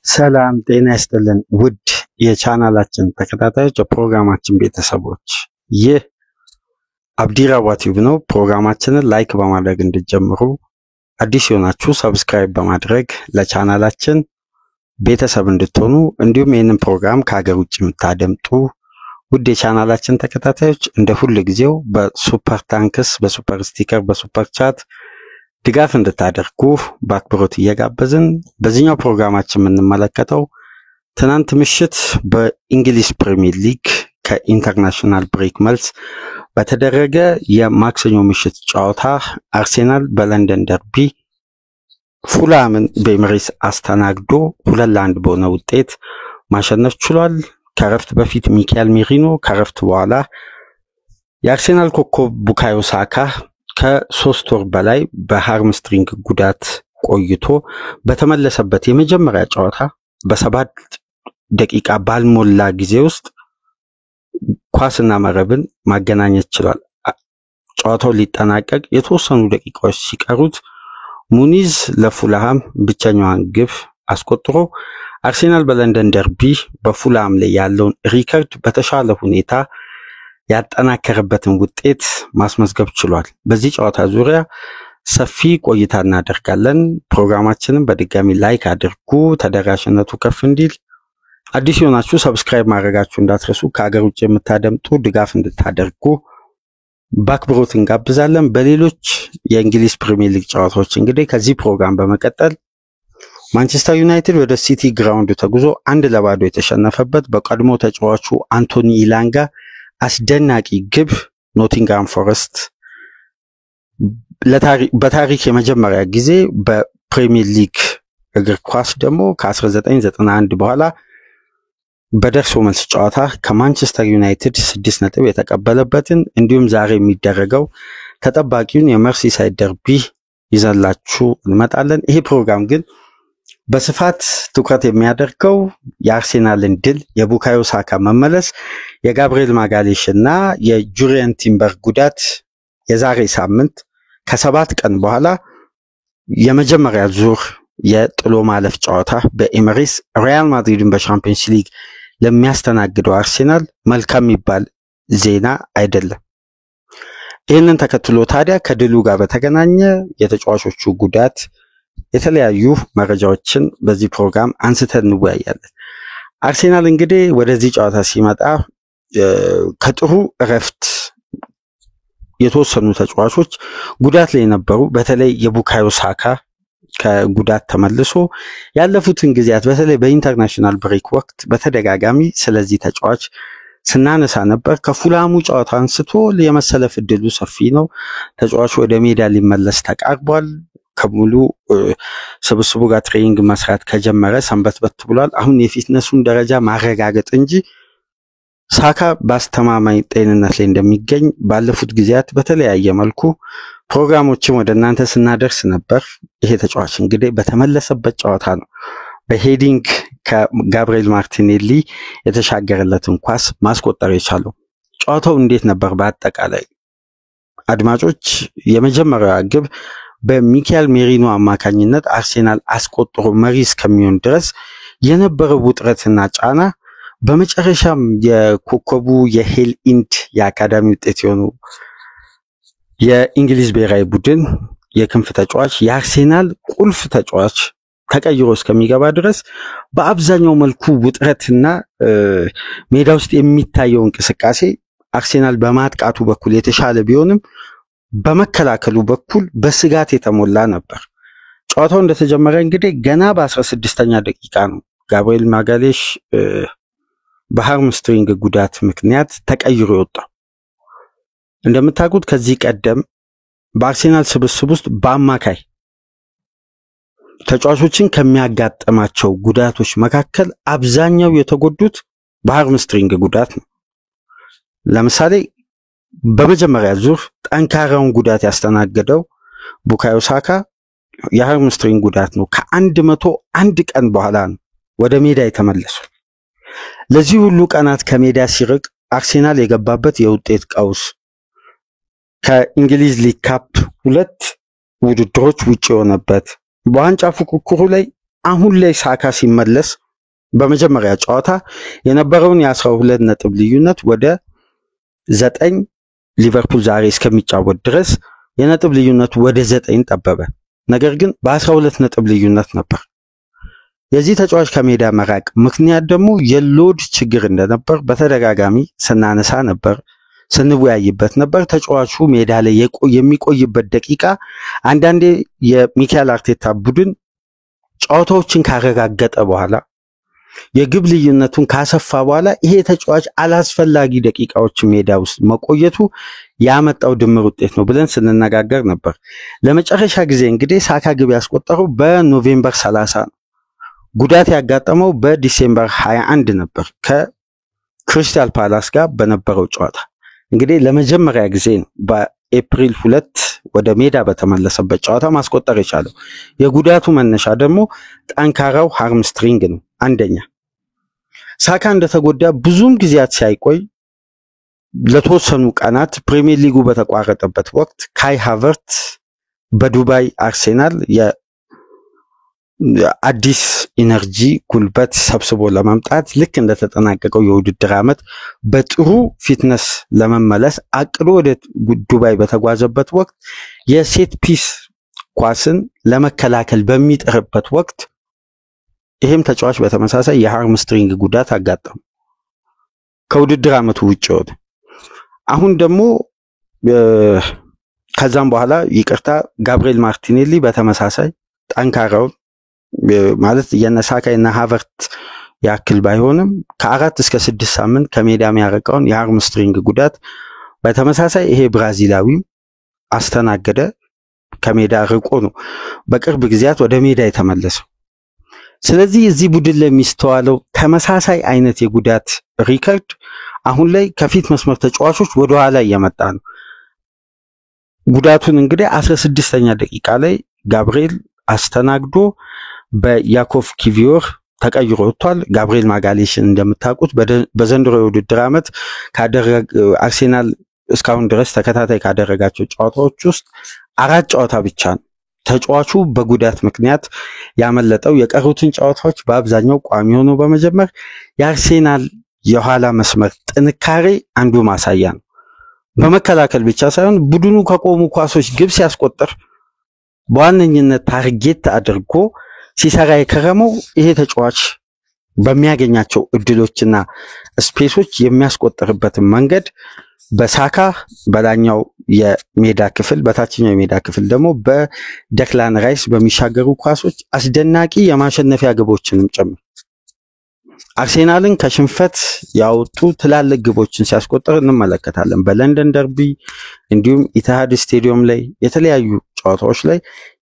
ሰላም ጤና ይስጥልን ውድ የቻናላችን ተከታታዮች የፕሮግራማችን ቤተሰቦች ይህ አብዲራዋ ቲዩብ ነው። ፕሮግራማችንን ላይክ በማድረግ እንድትጀምሩ አዲስ የሆናችሁ ሰብስክራይብ በማድረግ ለቻናላችን ቤተሰብ እንድትሆኑ እንዲሁም ይህንን ፕሮግራም ከሀገር ውጭ የምታደምጡ ውድ የቻናላችን ተከታታዮች እንደ ሁሉ ጊዜው በሱፐር ታንክስ በሱፐር ስቲከር በሱፐር ቻት ድጋፍ እንድታደርጉ በአክብሮት እየጋበዝን በዚህኛው ፕሮግራማችን የምንመለከተው ትናንት ምሽት በእንግሊዝ ፕሪሚየር ሊግ ከኢንተርናሽናል ብሬክ መልስ በተደረገ የማክሰኞ ምሽት ጨዋታ አርሴናል በለንደን ደርቢ ፉላምን በኤምሬትስ አስተናግዶ 2-1 በሆነ ውጤት ማሸነፍ ችሏል። ከረፍት በፊት ሚካኤል ሜሪኖ ከረፍት በኋላ የአርሴናል ኮከብ ቡካዮ ሳካ ከ3 ወር በላይ በሃርምስትሪንግ ጉዳት ቆይቶ በተመለሰበት የመጀመሪያ ጨዋታ በ7 ደቂቃ ባልሞላ ጊዜ ውስጥ ኳስና መረብን ማገናኘት ችሏል። ጨዋታው ሊጠናቀቅ የተወሰኑ ደቂቃዎች ሲቀሩት ሙኒዝ ለፉላም ብቸኛዋን ግብ አስቆጥሮ አርሴናል በለንደን ደርቢ በፉላም ላይ ያለውን ሪከርድ በተሻለ ሁኔታ ያጠናከረበትን ውጤት ማስመዝገብ ችሏል። በዚህ ጨዋታ ዙሪያ ሰፊ ቆይታ እናደርጋለን። ፕሮግራማችንን በድጋሚ ላይክ አድርጉ፣ ተደራሽነቱ ከፍ እንዲል። አዲስ የሆናችሁ ሰብስክራይብ ማድረጋችሁ እንዳትረሱ። ከሀገር ውጭ የምታደምጡ ድጋፍ እንድታደርጉ በአክብሮት እንጋብዛለን። በሌሎች የእንግሊዝ ፕሪሚየር ሊግ ጨዋታዎች እንግዲህ ከዚህ ፕሮግራም በመቀጠል ማንቸስተር ዩናይትድ ወደ ሲቲ ግራውንድ ተጉዞ 1-0 የተሸነፈበት በቀድሞ ተጫዋቹ አንቶኒ ኢላንጋ አስደናቂ ግብ ኖቲንግሃም ፎረስት በታሪክ የመጀመሪያ ጊዜ በፕሪሚየር ሊግ እግር ኳስ ደግሞ ከ1991 በኋላ በደርሶ መልስ ጨዋታ ከማንቸስተር ዩናይትድ 6 ነጥብ የተቀበለበትን እንዲሁም ዛሬ የሚደረገው ተጠባቂውን የመርሲሳይድ ደርቢ ይዘላችሁ እንመጣለን። ይሄ ፕሮግራም ግን በስፋት ትኩረት የሚያደርገው የአርሴናልን ድል፣ የቡካዮ ሳካ መመለስ፣ የጋብሪኤል ማጋሌሽ እና የጁሪየን ቲምበር ጉዳት የዛሬ ሳምንት ከ7 ቀን በኋላ የመጀመሪያ ዙር የጥሎ ማለፍ ጨዋታ በኤምሬትስ ሪያል ማድሪድን በቻምፒየንስ ሊግ ለሚያስተናግደው አርሴናል መልካም የሚባል ዜና አይደለም። ይህንን ተከትሎ ታዲያ ከድሉ ጋር በተገናኘ የተጫዋቾቹ ጉዳት የተለያዩ መረጃዎችን በዚህ ፕሮግራም አንስተን እንወያያለን። አርሴናል እንግዲህ ወደዚህ ጨዋታ ሲመጣ ከጥሩ እረፍት የተወሰኑ ተጫዋቾች ጉዳት ላይ ነበሩ። በተለይ የቡካዮ ሳካ ከጉዳት ተመልሶ ያለፉትን ጊዜያት በተለይ በኢንተርናሽናል ብሬክ ወቅት በተደጋጋሚ ስለዚህ ተጫዋች ስናነሳ ነበር። ከፉላሙ ጨዋታ አንስቶ የመሰለፍ እድሉ ሰፊ ነው። ተጫዋቹ ወደ ሜዳ ሊመለስ ተቃርቧል። ከሙሉ ስብስቡ ጋር ትሬኒንግ መስራት ከጀመረ ሰንበትበት ብሏል። አሁን የፊትነሱን ደረጃ ማረጋገጥ እንጂ ሳካ በአስተማማኝ ጤንነት ላይ እንደሚገኝ ባለፉት ጊዜያት በተለያየ መልኩ ፕሮግራሞችን ወደ እናንተ ስናደርስ ነበር። ይሄ ተጫዋች እንግዲህ በተመለሰበት ጨዋታ ነው በሄዲንግ ከጋብሪኤል ማርቲኔሊ የተሻገረለትን ኳስ ማስቆጠር የቻለው። ጨዋታው እንዴት ነበር? በአጠቃላይ አድማጮች የመጀመሪያዋ ግብ በሚካኤል ሜሪኖ አማካኝነት አርሴናል አስቆጥሮ መሪ እስከሚሆን ድረስ የነበረው ውጥረትና ጫና በመጨረሻም የኮከቡ የሄል ኢንድ የአካዳሚ ውጤት የሆኑ የእንግሊዝ ብሔራዊ ቡድን የክንፍ ተጫዋች የአርሴናል ቁልፍ ተጫዋች ተቀይሮ እስከሚገባ ድረስ በአብዛኛው መልኩ ውጥረትና ሜዳ ውስጥ የሚታየው እንቅስቃሴ አርሴናል በማጥቃቱ በኩል የተሻለ ቢሆንም በመከላከሉ በኩል በስጋት የተሞላ ነበር። ጨዋታው እንደተጀመረ እንግዲህ ገና በ16ኛ ደቂቃ ነው ጋብሪኤል ማጋሌሽ በሃርምስትሪንግ ጉዳት ምክንያት ተቀይሮ የወጣው። እንደምታውቁት ከዚህ ቀደም በአርሴናል ስብስብ ውስጥ በአማካይ ተጫዋቾችን ከሚያጋጥማቸው ጉዳቶች መካከል አብዛኛው የተጎዱት በሃርምስትሪንግ ጉዳት ነው። ለምሳሌ በመጀመሪያ ዙር ጠንካራውን ጉዳት ያስተናገደው ቡካዮ ሳካ የሃርምስትሪንግ ጉዳት ነው። ከ101 ቀን በኋላ ነው ወደ ሜዳ የተመለሰው። ለዚህ ሁሉ ቀናት ከሜዳ ሲርቅ አርሴናል የገባበት የውጤት ቀውስ ከእንግሊዝ ሊግ ካፕ 2 ውድድሮች ውጪ የሆነበት በዋንጫ ፉክክሩ ላይ አሁን ላይ ሳካ ሲመለስ በመጀመሪያ ጨዋታ የነበረውን የ12 ነጥብ ልዩነት ወደ 9 ሊቨርፑል ዛሬ እስከሚጫወት ድረስ የነጥብ ልዩነቱ ወደ 9 ጠበበ። ነገር ግን በ12 ነጥብ ልዩነት ነበር። የዚህ ተጫዋች ከሜዳ መራቅ ምክንያት ደግሞ የሎድ ችግር እንደነበር በተደጋጋሚ ስናነሳ ነበር፣ ስንወያይበት ነበር። ተጫዋቹ ሜዳ ላይ የሚቆይበት ደቂቃ አንዳንዴ የሚካኤል አርቴታ ቡድን ጨዋታዎችን ካረጋገጠ በኋላ የግብ ልዩነቱን ካሰፋ በኋላ ይሄ ተጫዋች አላስፈላጊ ደቂቃዎች ሜዳ ውስጥ መቆየቱ ያመጣው ድምር ውጤት ነው ብለን ስንነጋገር ነበር። ለመጨረሻ ጊዜ እንግዲህ ሳካ ግብ ያስቆጠረው በኖቬምበር 30 ነው። ጉዳት ያጋጠመው በዲሴምበር 21 ነበር ከክሪስታል ፓላስ ጋር በነበረው ጨዋታ። እንግዲህ ለመጀመሪያ ጊዜ ነው በኤፕሪል 2 ወደ ሜዳ በተመለሰበት ጨዋታ ማስቆጠር የቻለው። የጉዳቱ መነሻ ደግሞ ጠንካራው ሃርምስትሪንግ ነው። አንደኛ ሳካ እንደተጎዳ ብዙም ጊዜያት ሳይቆይ ለተወሰኑ ቀናት ፕሪሚየር ሊጉ በተቋረጠበት ወቅት ካይ ሃቨርት በዱባይ አርሴናል የአዲስ ኢነርጂ ጉልበት ሰብስቦ ለማምጣት ልክ እንደተጠናቀቀው የውድድር ዓመት በጥሩ ፊትነስ ለመመለስ አቅዶ ወደ ዱባይ በተጓዘበት ወቅት የሴት ፒስ ኳስን ለመከላከል በሚጥርበት ወቅት ይሄም ተጫዋች በተመሳሳይ የሃርምስትሪንግ ጉዳት አጋጠመው፣ ከውድድር ዓመቱ ውጪ ሆነ። አሁን ደግሞ ከዛም በኋላ ይቅርታ ጋብሪኤል ማርቲኔሊ በተመሳሳይ ጠንካራው ማለት የነሳካ እና ሃቨርት ያክል ባይሆንም ከ4 እስከ 6 ሳምንት ከሜዳ የሚያረቀውን የሃርምስትሪንግ ጉዳት በተመሳሳይ ይሄ ብራዚላዊ አስተናገደ። ከሜዳ ርቆ ነው በቅርብ ጊዜያት ወደ ሜዳ የተመለሰው። ስለዚህ እዚህ ቡድን ላይ የሚስተዋለው ተመሳሳይ አይነት የጉዳት ሪከርድ አሁን ላይ ከፊት መስመር ተጫዋቾች ወደ ኋላ እየመጣ ነው። ጉዳቱን እንግዲህ 16ኛ ደቂቃ ላይ ጋብሪኤል አስተናግዶ በያኮቭ ኪቪዮር ተቀይሮ ወጥቷል። ጋብሪኤል ማጋሌሽን እንደምታውቁት በዘንድሮ የውድድር ዓመት አርሴናል እስካሁን ድረስ ተከታታይ ካደረጋቸው ጨዋታዎች ውስጥ 4 ጨዋታ ብቻ ነው ተጫዋቹ በጉዳት ምክንያት ያመለጠው። የቀሩትን ጨዋታዎች በአብዛኛው ቋሚ ሆኖ በመጀመር የአርሴናል የኋላ መስመር ጥንካሬ አንዱ ማሳያ ነው። በመከላከል ብቻ ሳይሆን ቡድኑ ከቆሙ ኳሶች ግብ ሲያስቆጥር በዋነኝነት ታርጌት አድርጎ ሲሰራ የከረመው ይሄ ተጫዋች በሚያገኛቸው እድሎችና ስፔሶች የሚያስቆጥርበትን መንገድ በሳካ በላኛው የሜዳ ክፍል በታችኛው የሜዳ ክፍል ደግሞ በደክላን ራይስ በሚሻገሩ ኳሶች አስደናቂ የማሸነፊያ ግቦችንም ጨምሮ አርሴናልን ከሽንፈት ያወጡ ትላልቅ ግቦችን ሲያስቆጥር እንመለከታለን። በለንደን ደርቢ እንዲሁም ኢቲሃድ ስቴዲየም ላይ የተለያዩ ጨዋታዎች ላይ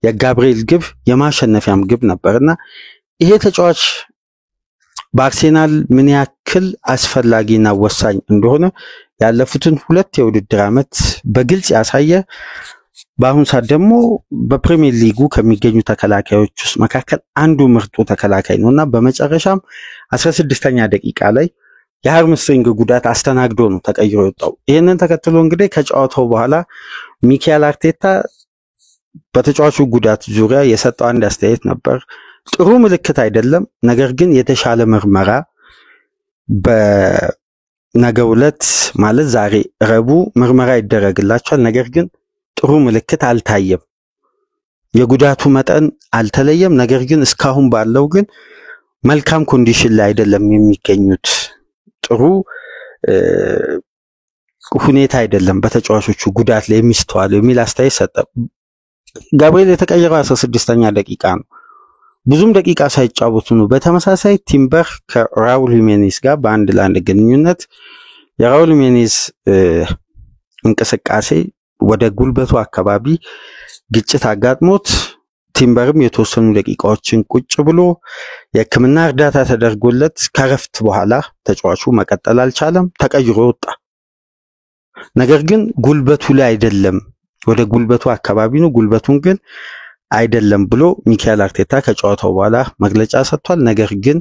የጋብሪኤል ግብ የማሸነፊያም ግብ ነበርና ይሄ ተጫዋች በአርሴናል ምን ያክል አስፈላጊና ወሳኝ እንደሆነ ያለፉትን 2 የውድድር ዓመት በግልጽ ያሳየ፣ በአሁን ሰዓት ደግሞ በፕሪሚየር ሊጉ ከሚገኙ ተከላካዮች ውስጥ መካከል አንዱ ምርጡ ተከላካይ ነውና በመጨረሻም 16ኛ ደቂቃ ላይ የሃርምስትሪንግ ጉዳት አስተናግዶ ነው ተቀይሮ የወጣው። ይሄንን ተከትሎ እንግዲህ ከጨዋታው በኋላ ሚካኤል አርቴታ በተጫዋቹ ጉዳት ዙሪያ የሰጠው አንድ አስተያየት ነበር። ጥሩ ምልክት አይደለም፣ ነገር ግን የተሻለ ምርመራ በነገው ዕለት ማለት ዛሬ ረቡዕ ምርመራ ይደረግላቸዋል፣ ነገር ግን ጥሩ ምልክት አልታየም፣ የጉዳቱ መጠን አልተለየም፣ ነገር ግን እስካሁን ባለው ግን መልካም ኮንዲሽን ላይ አይደለም የሚገኙት፣ ጥሩ ሁኔታ አይደለም በተጫዋቾቹ ጉዳት ላይ የሚስተዋለው የሚል አስተያየት ሰጠ። ጋብሪኤል የተቀየረው 16ኛ ደቂቃ ነው። ብዙም ደቂቃ ሳይጫወቱ ነው። በተመሳሳይ ቲምበር ከራውል ሂሜኔዝ ጋር በአንድ ለአንድ ግንኙነት የራውል ሂሜኔዝ እንቅስቃሴ ወደ ጉልበቱ አካባቢ ግጭት አጋጥሞት ቲምበርም የተወሰኑ ደቂቃዎችን ቁጭ ብሎ የሕክምና እርዳታ ተደርጎለት ከረፍት በኋላ ተጫዋቹ መቀጠል አልቻለም፣ ተቀይሮ ወጣ። ነገር ግን ጉልበቱ ላይ አይደለም፣ ወደ ጉልበቱ አካባቢ ነው፣ ጉልበቱን ግን አይደለም ብሎ ሚካኤል አርቴታ ከጨዋታው በኋላ መግለጫ ሰጥቷል። ነገር ግን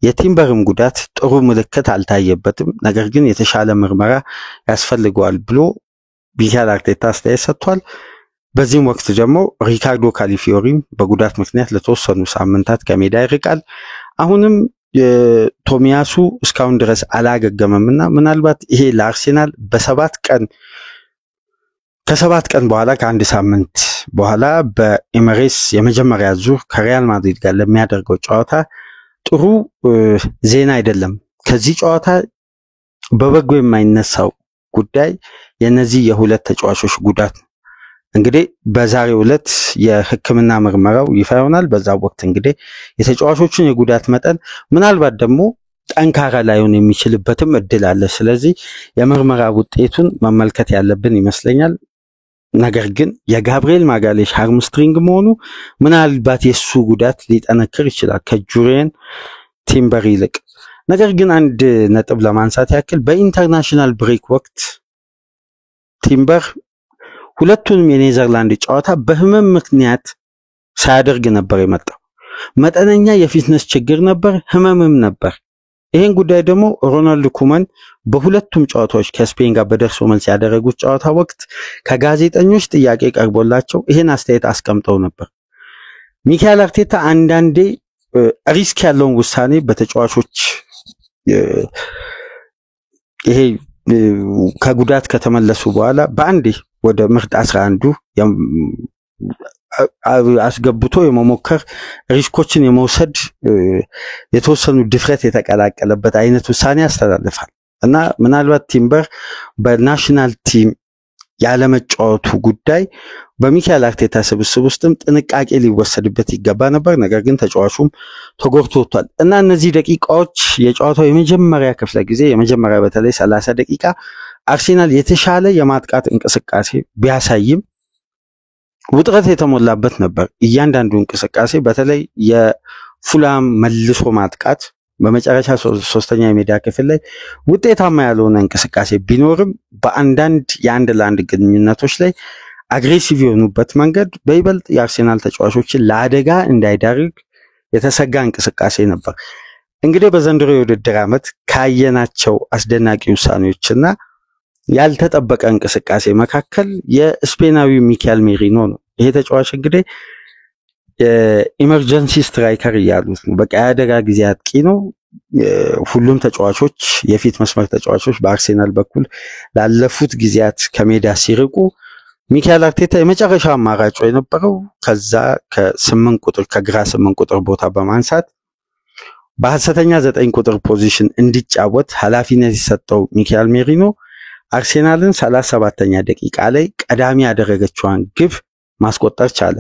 የቲምበርም ጉዳት ጥሩ ምልክት አልታየበትም፣ ነገር ግን የተሻለ ምርመራ ያስፈልገዋል ብሎ ሚካኤል አርቴታ አስተያየት ሰጥቷል። በዚህም ወቅት ደግሞ ሪካርዶ ካሊፊዮሪም በጉዳት ምክንያት ለተወሰኑ ሳምንታት ከሜዳ ይርቃል። አሁንም ቶሚያሱ እስካሁን ድረስ አላገገመምና ምናልባት ይሄ ለአርሴናል ከሰባት ቀን በኋላ ከአንድ ሳምንት በኋላ በኤሚሬትስ የመጀመሪያ ዙር ከሪያል ማድሪድ ጋር ለሚያደርገው ጨዋታ ጥሩ ዜና አይደለም። ከዚህ ጨዋታ በበጎ የማይነሳው ጉዳይ የነዚህ የሁለት ተጫዋቾች ጉዳት ነው። እንግዲህ በዛሬው ዕለት የሕክምና ምርመራው ይፋ ይሆናል። በዛ ወቅት እንግዲህ የተጫዋቾችን የጉዳት መጠን ምናልባት ደግሞ ጠንካራ ላይሆን የሚችልበትም እድል አለ። ስለዚህ የምርመራ ውጤቱን መመልከት ያለብን ይመስለኛል። ነገር ግን የጋብሪኤል ማጋሌሽ ሃርምስትሪንግ መሆኑ ምናልባት የሱ ጉዳት ሊጠነክር ይችላል ከጁሪየን ቲምበር ይልቅ። ነገር ግን አንድ ነጥብ ለማንሳት ያክል በኢንተርናሽናል ብሬክ ወቅት ቲምበር ሁለቱንም የኔዘርላንድ ጨዋታ በህመም ምክንያት ሳያደርግ ነበር የመጣው። መጠነኛ የፊትነስ ችግር ነበር፣ ህመምም ነበር። ይሄን ጉዳይ ደግሞ ሮናልድ ኩመን በሁለቱም ጨዋታዎች ከስፔን ጋር በደርሶ መልስ ያደረጉት ጨዋታ ወቅት ከጋዜጠኞች ጥያቄ ቀርቦላቸው ይሄን አስተያየት አስቀምጠው ነበር። ሚካኤል አርቴታ አንዳንዴ ሪስክ ያለውን ውሳኔ በተጫዋቾች ይሄ ከጉዳት ከተመለሱ በኋላ በአንዴ ወደ ምርጥ 11 አስገብቶ የመሞከር ሪስኮችን የመውሰድ የተወሰኑ ድፍረት የተቀላቀለበት አይነት ውሳኔ ያስተላልፋል እና ምናልባት ቲምበር በናሽናል ቲም ያለመጫወቱ ጉዳይ በሚካኤል አርቴታ ስብስብ ውስጥም ጥንቃቄ ሊወሰድበት ይገባ ነበር። ነገር ግን ተጫዋቹም ተጎድቶ ወጥቷል እና እነዚህ ደቂቃዎች የጨዋታው የመጀመሪያ ክፍለ ጊዜ የመጀመሪያ በተለይ 30 ደቂቃ አርሴናል የተሻለ የማጥቃት እንቅስቃሴ ቢያሳይም ውጥረት የተሞላበት ነበር። እያንዳንዱ እንቅስቃሴ በተለይ የፉላም መልሶ ማጥቃት በመጨረሻ ሶስተኛ የሜዳ ክፍል ላይ ውጤታማ ያልሆነ እንቅስቃሴ ቢኖርም በአንዳንድ የአንድ ለአንድ ግንኙነቶች ላይ አግሬሲቭ የሆኑበት መንገድ በይበልጥ የአርሴናል ተጫዋቾችን ለአደጋ እንዳይዳርግ የተሰጋ እንቅስቃሴ ነበር። እንግዲህ በዘንድሮ የውድድር ዓመት ካየናቸው አስደናቂ ውሳኔዎችና ያልተጠበቀ እንቅስቃሴ መካከል የስፔናዊ ሚካኤል ሜሪኖ ነው። ይሄ ተጫዋች እንግዲህ የኢመርጀንሲ ስትራይከር እያሉት ነው። በቃ የአደጋ ጊዜ አጥቂ ነው። ሁሉም ተጫዋቾች የፊት መስመር ተጫዋቾች በአርሴናል በኩል ላለፉት ጊዜያት ከሜዳ ሲርቁ ሚካኤል አርቴታ የመጨረሻ አማራጭ የነበረው ከዛ ከግራ 8 ቁጥር ቦታ በማንሳት በሐሰተኛ 9 ቁጥር ፖዚሽን እንዲጫወት ኃላፊነት የሰጠው ሚካኤል ሜሪኖ አርሴናልን 37ኛ ደቂቃ ላይ ቀዳሚ ያደረገችዋን ግብ ማስቆጠር ቻለ።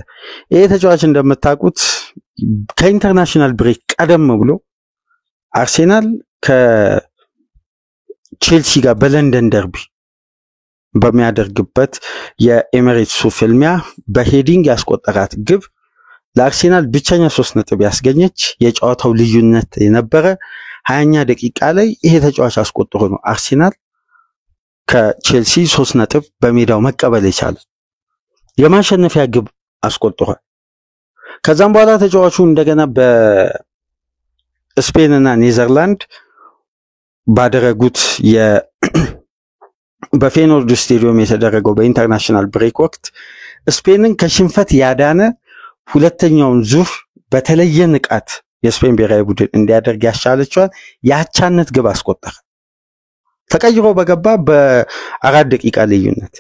ይሄ ተጫዋች እንደምታውቁት ከኢንተርናሽናል ብሬክ ቀደም ብሎ አርሴናል ከቼልሲ ጋር በለንደን ደርቢ በሚያደርግበት የኤሚሬትሱ ፍልሚያ በሄዲንግ ያስቆጠራት ግብ ለአርሴናል ብቸኛ 3 ነጥብ ያስገኘች የጨዋታው ልዩነት የነበረ 20ኛ ደቂቃ ላይ ይሄ ተጫዋች አስቆጥሮ ነው አርሴናል ከቼልሲ 3 ነጥብ በሜዳው መቀበል የቻለ የማሸነፊያ ግብ አስቆጥሯል። ከዛም በኋላ ተጫዋቹ እንደገና በስፔን እና ኔዘርላንድ ባደረጉት በፌኖርድ ስቴዲየም የተደረገው በኢንተርናሽናል ብሬክ ወቅት ስፔንን ከሽንፈት ያዳነ ሁለተኛውን ዙር በተለየ ንቃት የስፔን ብሔራዊ ቡድን እንዲያደርግ ያስቻለችዋን የአቻነት ግብ አስቆጠረ። ተቀይሮ በገባ በ4 ደቂቃ ልዩነት።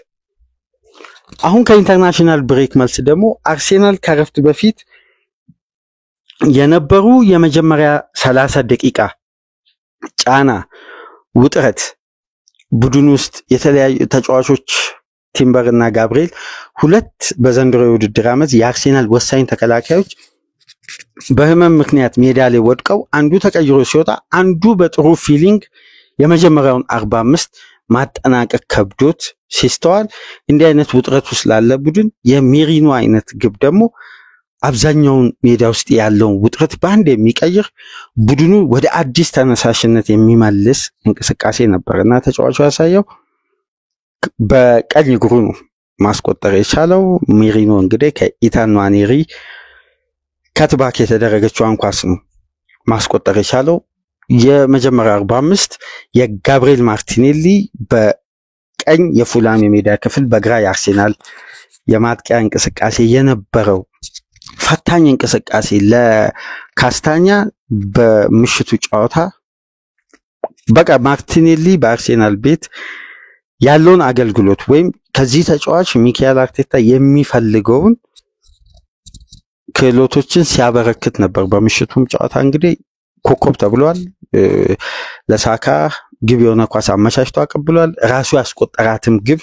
አሁን ከኢንተርናሽናል ብሬክ መልስ ደግሞ አርሴናል ከረፍት በፊት የነበሩ የመጀመሪያ 30 ደቂቃ ጫና ውጥረት ቡድን ውስጥ የተለያዩ ተጫዋቾች ቲምበር እና ጋብሪኤል ሁለት በዘንድሮ የውድድር ዓመት የአርሴናል ወሳኝ ተከላካዮች በህመም ምክንያት ሜዳ ላይ ወድቀው አንዱ ተቀይሮ ሲወጣ አንዱ በጥሩ ፊሊንግ የመጀመሪያውን 45 ማጠናቀቅ ከብዶት ሲስተዋል እንዲህ አይነት ውጥረት ውስጥ ላለ ቡድን የሜሪኖ አይነት ግብ ደግሞ አብዛኛውን ሜዳ ውስጥ ያለውን ውጥረት በአንድ የሚቀይር ቡድኑ ወደ አዲስ ተነሳሽነት የሚመልስ እንቅስቃሴ ነበርና ተጫዋቹ ያሳየው በቀኝ እግሩ ነው ማስቆጠር የቻለው። ሜሪኖ እንግዲህ ከኢታን ንዋኔሪ ከትባክ የተደረገችዋን ኳስ ነው ማስቆጠር የቻለው። የመጀመሪያ 45 የጋብሪኤል ማርቲኔሊ በቀኝ የፉላም የሜዳ ክፍል በግራ የአርሴናል የማጥቂያ እንቅስቃሴ የነበረው ፈታኝ እንቅስቃሴ ለካስታኛ በምሽቱ ጨዋታ በቃ ማርቲኔሊ በአርሴናል ቤት ያለውን አገልግሎት ወይም ከዚህ ተጫዋች ሚካኤል አርቴታ የሚፈልገውን ክህሎቶችን ሲያበረክት ነበር። በምሽቱም ጨዋታ እንግዲህ ኮከብ ተብሏል። ለሳካ ግብ የሆነ ኳስ አመቻችቶ አቀብሏል። ራሱ ያስቆጠራትም ግብ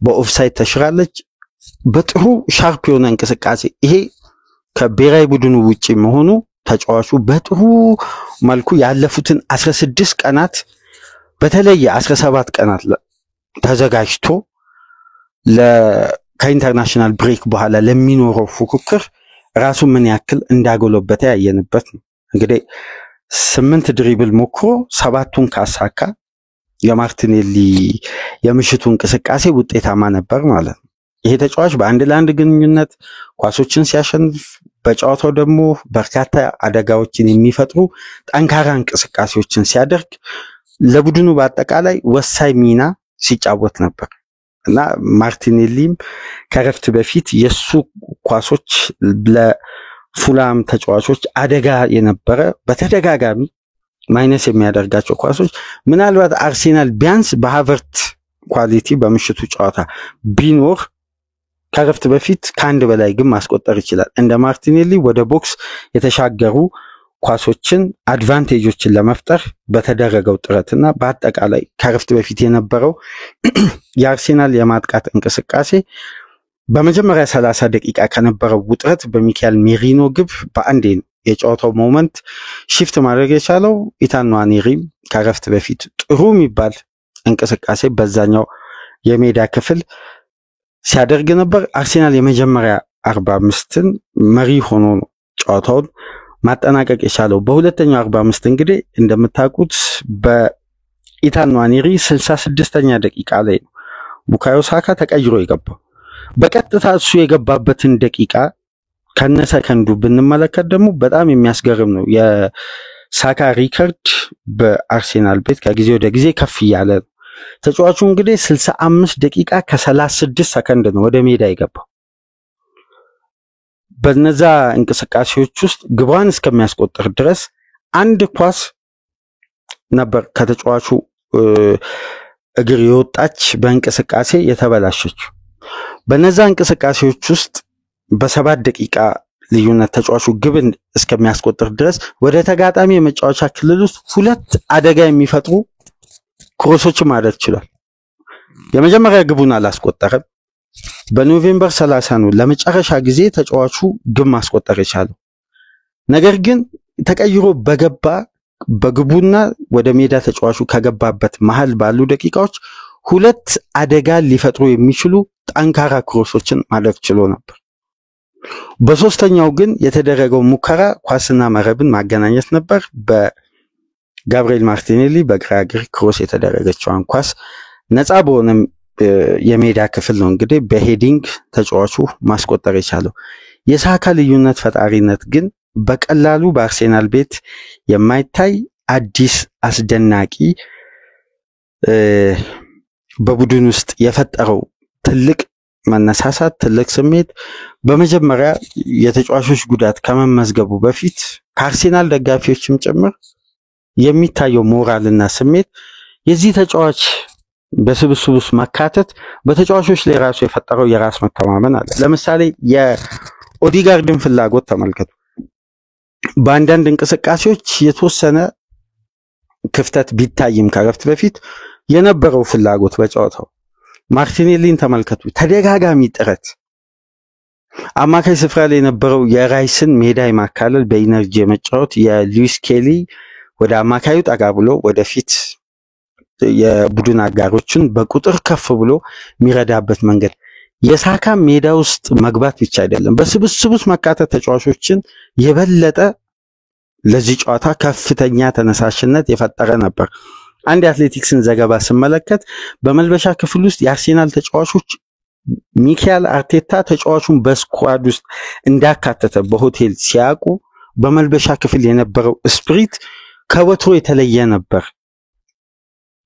በኦፍሳይድ ተሽራለች። በጥሩ ሻርፕ የሆነ እንቅስቃሴ ይሄ ከብሔራዊ ቡድኑ ውጪ መሆኑ ተጫዋቹ በጥሩ መልኩ ያለፉትን 16 ቀናት በተለየ 17 ቀናት ተዘጋጅቶ ከኢንተርናሽናል ብሬክ በኋላ ለሚኖረው ፉክክር ራሱ ምን ያክል እንዳጎለበተ ያየንበት ነው። እንግዲህ 8 ድሪብል ሞክሮ 7ቱን ካሳካ የማርቲኔሊ የምሽቱ እንቅስቃሴ ውጤታማ ነበር ማለት ነው። ይሄ ተጫዋች በአንድ ለአንድ ግንኙነት ኳሶችን ሲያሸንፍ በጨዋታው ደግሞ በርካታ አደጋዎችን የሚፈጥሩ ጠንካራ እንቅስቃሴዎችን ሲያደርግ ለቡድኑ በአጠቃላይ ወሳኝ ሚና ሲጫወት ነበር እና ማርቲኔሊም ከረፍት በፊት የሱ ኳሶች ለፉላም ተጫዋቾች አደጋ የነበረ በተደጋጋሚ ማይነስ የሚያደርጋቸው ኳሶች ምናልባት አርሴናል ቢያንስ በሃቨርት ኳሊቲ በምሽቱ ጨዋታ ቢኖር ከረፍት በፊት ከአንድ በላይ ግን ማስቆጠር ይችላል። እንደ ማርቲኔሊ ወደ ቦክስ የተሻገሩ ኳሶችን አድቫንቴጆችን ለመፍጠር በተደረገው ጥረትና በአጠቃላይ ከረፍት በፊት የነበረው የአርሴናል የማጥቃት እንቅስቃሴ በመጀመሪያ 30 ደቂቃ ከነበረው ውጥረት በሚካኤል ሜሪኖ ግብ በአንዴ ነው የጨዋታው ሞመንት ሺፍት ማድረግ የቻለው። ኢታን ንዋኔሪም ከረፍት በፊት ጥሩ የሚባል እንቅስቃሴ በዛኛው የሜዳ ክፍል ሲያደርግ ነበር። አርሴናል የመጀመሪያ 45ን መሪ ሆኖ ነው ጨዋታውን ማጠናቀቅ የቻለው። በሁለተኛው 45 እንግዲህ እንደምታውቁት በኢታን ንዋኔሪ 66ኛ ደቂቃ ላይ ነው ቡካዮ ሳካ ተቀይሮ የገባው። በቀጥታ እሱ የገባበትን ደቂቃ ከነሰከንዱ ብንመለከት ደግሞ በጣም የሚያስገርም ነው። የሳካ ሪከርድ በአርሴናል ቤት ከጊዜ ወደ ጊዜ ከፍ እያለ ነው። ተጫዋቹ እንግዲህ 65 ደቂቃ ከ36 ሰከንድ ነው ወደ ሜዳ የገባው። በነዛ እንቅስቃሴዎች ውስጥ ግቧን እስከሚያስቆጥር ድረስ አንድ ኳስ ነበር ከተጫዋቹ እግር የወጣች በእንቅስቃሴ የተበላሸች። በነዛ እንቅስቃሴዎች ውስጥ በ7 ደቂቃ ልዩነት ተጫዋቹ ግብን እስከሚያስቆጥር ድረስ ወደ ተጋጣሚ የመጫወቻ ክልል ውስጥ 2 አደጋ የሚፈጥሩ ክሮሶችን ማድረግ ችሏል። የመጀመሪያ ግቡን አላስቆጠረም። በኖቬምበር 30 ነው ለመጨረሻ ጊዜ ተጫዋቹ ግብ ማስቆጠር የቻለው። ነገር ግን ተቀይሮ በግቡና ወደ ሜዳ ተጫዋቹ ከገባበት መሃል ባሉ ደቂቃዎች 2 አደጋ ሊፈጥሩ የሚችሉ ጠንካራ ክሮሶችን ማድረግ ችሎ ነበር። በሶስተኛው ግን የተደረገው ሙከራ ኳስና መረብን ማገናኘት ነበር። በጋብሪኤል ማርቲኔሊ በግራ እግር ክሮስ የተደረገችውን ኳስ ነፃ በሆነ የሜዳ ክፍል ነው እንግዲህ በሄዲንግ ተጫዋቹ ማስቆጠር የቻለው። የሳካ ልዩነት ፈጣሪነት ግን በቀላሉ በአርሴናል ቤት የማይታይ አዲስ አስደናቂ በቡድን ውስጥ የፈጠረው ትልቅ መነሳሳት፣ ትልቅ ስሜት በመጀመሪያ የተጫዋቾች ጉዳት ከመመዝገቡ በፊት ከአርሴናል ደጋፊዎችም ጭምር የሚታየው ሞራልና ስሜት የዚህ ተጫዋች በስብስብ ውስጥ መካተት በተጫዋቾች ላይ ራሱ የፈጠረው የራስ መተማመን አለ። ለምሳሌ የኦዲጋርድን ፍላጎት ተመልከቱ። በአንዳንድ እንቅስቃሴዎች የተወሰነ ክፍተት ቢታይም ከረፍት በፊት የነበረው ፍላጎት በጨዋታው ማርቲኔሊን ተመልከቱ። ተደጋጋሚ ጥረት አማካይ ስፍራ ላይ የነበረው የራይስን ሜዳ የማካለል በኢነርጂ የመጫወት የሉዊስ ኬሊ ወደ አማካዩ ጠጋ ብሎ ወደፊት የቡድን አጋሮችን በቁጥር ከፍ ብሎ የሚረዳበት መንገድ የሳካ ሜዳ ውስጥ መግባት ብቻ አይደለም በስብስብ ውስጥ መካተት ተጫዋቾችን የበለጠ ለዚህ ጨዋታ ከፍተኛ ተነሳሽነት የፈጠረ ነበር። አንድ የአትሌቲክስን ዘገባ ስመለከት በመልበሻ ክፍል ውስጥ የአርሴናል ተጫዋቾች ሚካኤል አርቴታ ተጫዋቹን በስኳድ ውስጥ እንዳካተተ በሆቴል ሲያውቁ በመልበሻ ክፍል የነበረው ስፕሪት ከወትሮ የተለየ ነበር።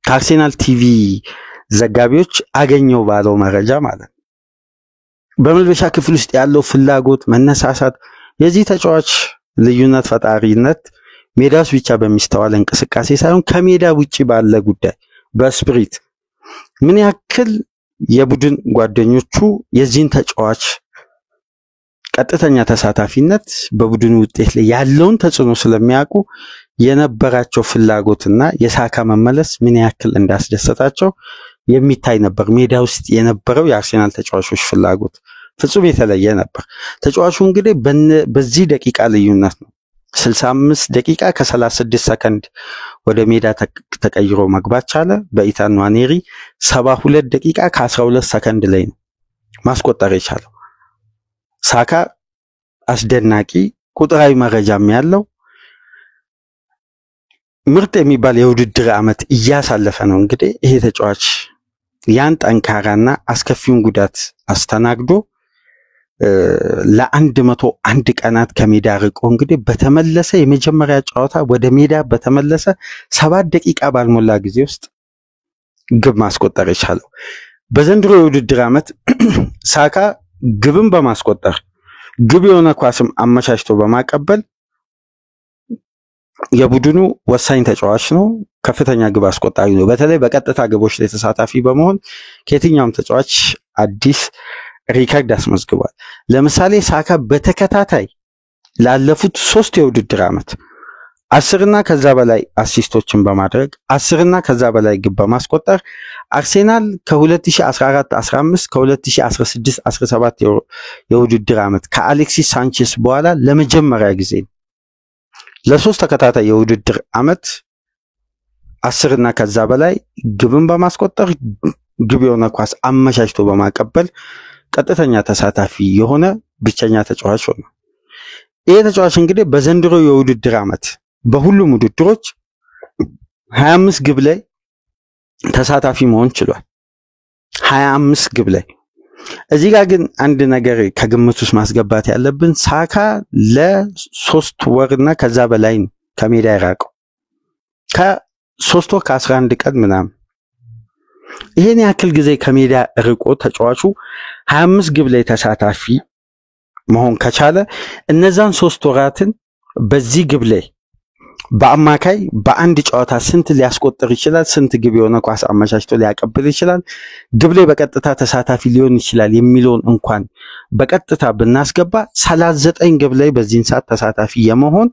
ከአርሴናል ቲቪ ዘጋቢዎች አገኘው ባለው መረጃ ማለት በመልበሻ ክፍል ውስጥ ያለው ፍላጎት፣ መነሳሳት፣ የዚህ ተጫዋች ልዩነት ፈጣሪነት ሜዳ ውስጥ ብቻ በሚስተዋል እንቅስቃሴ ሳይሆን ከሜዳ ውጪ ባለ ጉዳይ በስፕሪት ምን ያክል የቡድን ጓደኞቹ የዚህን ተጫዋች ቀጥተኛ ተሳታፊነት በቡድኑ ውጤት ላይ ያለውን ተጽዕኖ ስለሚያውቁ የነበራቸው ፍላጎትና የሳካ መመለስ ምን ያክል እንዳስደሰታቸው የሚታይ ነበር። ሜዳ ውስጥ የነበረው የአርሴናል ተጫዋቾች ፍላጎት ፍጹም የተለየ ነበር። ተጫዋቹ እንግዲህ በዚህ ደቂቃ ልዩነት ነው 65 ደቂቃ ከ36 ሰከንድ ወደ ሜዳ ተቀይሮ መግባት ቻለ። በኢታን ንዋኔሪ 72 ደቂቃ ከ12 ሰከንድ ላይ ነው ማስቆጠር የቻለው። ሳካ አስደናቂ ቁጥራዊ መረጃም ያለው ምርጥ የሚባል የውድድር ዓመት እያሳለፈ ነው። እንግዲህ ይሄ ተጫዋች ያን ጠንካራና አስከፊውን ጉዳት አስተናግዶ ለ101 ቀናት ከሜዳ ርቆ እንግዲህ በተመለሰ የመጀመሪያ ጨዋታ ወደ ሜዳ በተመለሰ 7 ደቂቃ ባልሞላ ጊዜ ውስጥ ግብ ማስቆጠር የቻለው። በዘንድሮ የውድድር ዓመት ሳካ ግብን በማስቆጠር ግብ የሆነ ኳስም አመቻችቶ በማቀበል የቡድኑ ወሳኝ ተጫዋች ነው። ከፍተኛ ግብ አስቆጣሪ ነው። በተለይ በቀጥታ ግቦች ላይ ተሳታፊ በመሆን ከየትኛውም ተጫዋች አዲስ ሪከርድ አስመዝግቧል። ለምሳሌ ሳካ በተከታታይ ላለፉት 3 የውድድር ዓመት 10 እና ከዛ በላይ አሲስቶችን በማድረግ 10 እና ከዛ በላይ ግብ በማስቆጠር አርሴናል ከ2014-15 ከ2016-17 የውድድር ዓመት ከአሌክሲስ ሳንቼስ በኋላ ለመጀመሪያ ጊዜ ለ3 ተከታታይ የውድድር ዓመት 10 እና ከዛ በላይ ግብን በማስቆጠር ግብ የሆነ ኳስ አመቻችቶ በማቀበል ቀጥተኛ ተሳታፊ የሆነ ብቸኛ ተጫዋች ሆነ። ይሄ ተጫዋች እንግዲህ በዘንድሮ የውድድር ዓመት በሁሉም ውድድሮች 25 ግብ ላይ ተሳታፊ መሆን ችሏል። 25 ግብ ላይ። እዚህ ጋር ግን አንድ ነገር ከግምት ውስጥ ማስገባት ያለብን ሳካ ለ3 ወርና ከዛ በላይ ከሜዳ ይራቀው ከ3 ወር ከ11 ቀን ምናምን ይሄን ያክል ጊዜ ከሜዳ ርቆ ተጫዋቹ 25 ግብ ላይ ተሳታፊ መሆን ከቻለ እነዛን 3 ወራትን በዚህ ግብ ላይ በአማካይ በአንድ ጨዋታ ስንት ሊያስቆጥር ይችላል? ስንት ግብ የሆነ ኳስ አመቻችቶ ሊያቀብል ይችላል? ግብ ላይ በቀጥታ ተሳታፊ ሊሆን ይችላል የሚለውን እንኳን በቀጥታ ብናስገባ 39 ግብ ላይ በዚህን ሰዓት ተሳታፊ የመሆን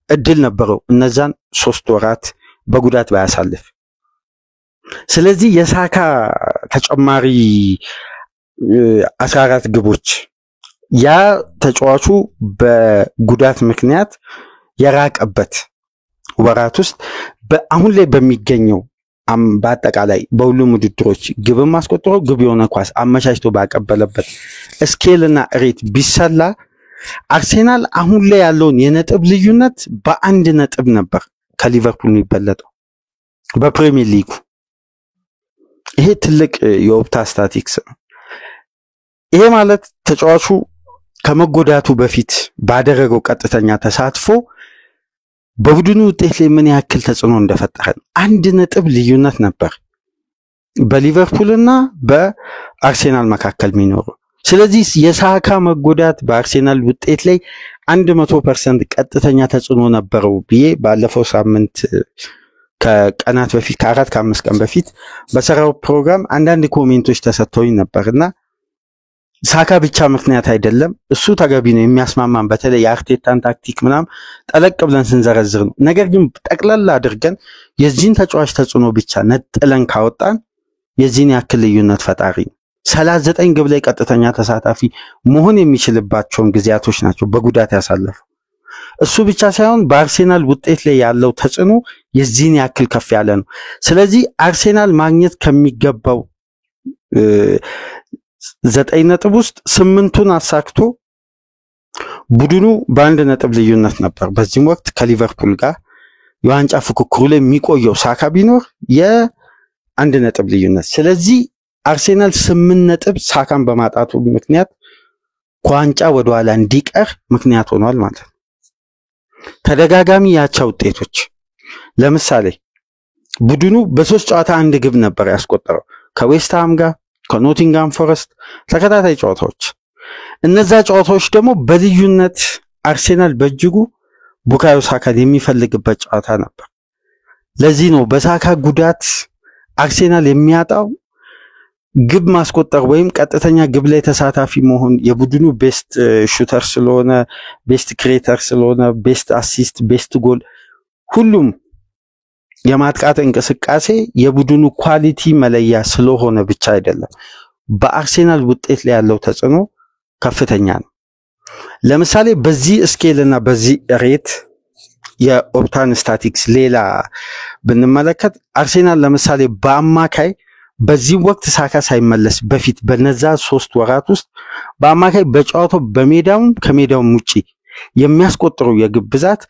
እድል ነበረው እነዛን 3 ወራት በጉዳት ባያሳልፍ። ስለዚህ የሳካ ተጨማሪ 14 ግቦች ያ ተጫዋቹ በጉዳት ምክንያት የራቀበት ወራት ውስጥ በአሁን ላይ በሚገኘው በአጠቃላይ በሁሉም ውድድሮች ግብ ማስቆጠሩ ግብ የሆነ ኳስ አመቻችቶ ባቀበለበት ስኬልና ሬት ቢሰላ አርሴናል አሁን ላይ ያለውን የነጥብ ልዩነት በ1 ነጥብ ነበር ከሊቨርፑል የሚበለጠው በፕሪሚየር ሊግ። ይሄ ትልቅ የኦፕታ ስታቲክስ ነው። ይሄ ማለት ተጫዋቹ ከመጎዳቱ በፊት ባደረገው ቀጥተኛ ተሳትፎ በቡድኑ ውጤት ላይ ምን ያክል ተጽዕኖ እንደፈጠረ 1 ነጥብ ልዩነት ነበር በሊቨርፑልና በአርሴናል መካከል የሚኖሩ። ስለዚህ የሳካ መጎዳት በአርሴናል ውጤት ላይ 100% ቀጥተኛ ተጽዕኖ ነበረው ብዬ ባለፈው ሳምንት ከቀናት በፊት ከ4-5 ቀን በፊት በሰራው ፕሮግራም አንዳንድ ኮሜንቶች ተሰጥተውኝ ነበርና ሳካ ብቻ ምክንያት አይደለም፣ እሱ ተገቢ ነው የሚያስማማን በተለይ የአርቴታን ታክቲክ ምናም ጠለቅ ብለን ስንዘረዝር ነው። ነገር ግን ጠቅላላ አድርገን የዚህን ተጫዋች ተጽዕኖ ብቻ ነጥለን ካወጣን የዚህን ያክል ልዩነት ፈጣሪ ነው። 39 ግብ ላይ ቀጥተኛ ተሳታፊ መሆን የሚችልባቸውን ጊዜያቶች ናቸው በጉዳት ያሳለፈው። እሱ ብቻ ሳይሆን በአርሴናል ውጤት ላይ ያለው ተጽዕኖ የዚህን ያክል ከፍ ያለ ነው። ስለዚህ አርሴናል ማግኘት ከሚገባው 9 ነጥብ ውስጥ 8ቱን አሳክቶ ቡድኑ በ1 ነጥብ ልዩነት ነበር በዚህም ወቅት ከሊቨርፑል ጋር የዋንጫ ፍክክሩ ላይ የሚቆየው ሳካ ቢኖር የ1 ነጥብ ልዩነት። ስለዚህ አርሴናል 8 ነጥብ ሳካን በማጣቱ ምክንያት ከዋንጫ ወደ ኋላ እንዲቀር ምክንያት ሆኗል ማለት ነው። ተደጋጋሚ ያቻ ውጤቶች ለምሳሌ ቡድኑ በ3 ጨዋታ 1 ግብ ነበር ያስቆጠረው ከዌስትሃም ጋር ከኖቲንጋም ፎረስት ተከታታይ ጨዋታዎች እነዛ ጨዋታዎች ደግሞ በልዩነት አርሴናል በእጅጉ ቡካዮ ሳካን የሚፈልግበት ጨዋታ ነበር። ለዚህ ነው በሳካ ጉዳት አርሴናል የሚያጣው ግብ ማስቆጠር ወይም ቀጥተኛ ግብ ላይ ተሳታፊ መሆን የቡድኑ ቤስት ሹተር ስለሆነ ቤስት ክሬተር ስለሆነ ቤስት አሲስት ቤስት ጎል ሁሉም የማጥቃት እንቅስቃሴ የቡድኑ ኳሊቲ መለያ ስለሆነ ብቻ አይደለም በአርሴናል ውጤት ላይ ያለው ተጽዕኖ ከፍተኛ ነው። ለምሳሌ በዚህ ስኬልና በዚህ ሬት የኦፕታን ስታቲክስ ሌላ ብንመለከት አርሴናል ለምሳሌ በአማካይ በዚህ ወቅት ሳካ ሳይመለስ በፊት በነዛ 3 ወራት ውስጥ በአማካይ በጨዋታው በሜዳውም ከሜዳውም ውጪ የሚያስቆጥረው የግብ ብዛት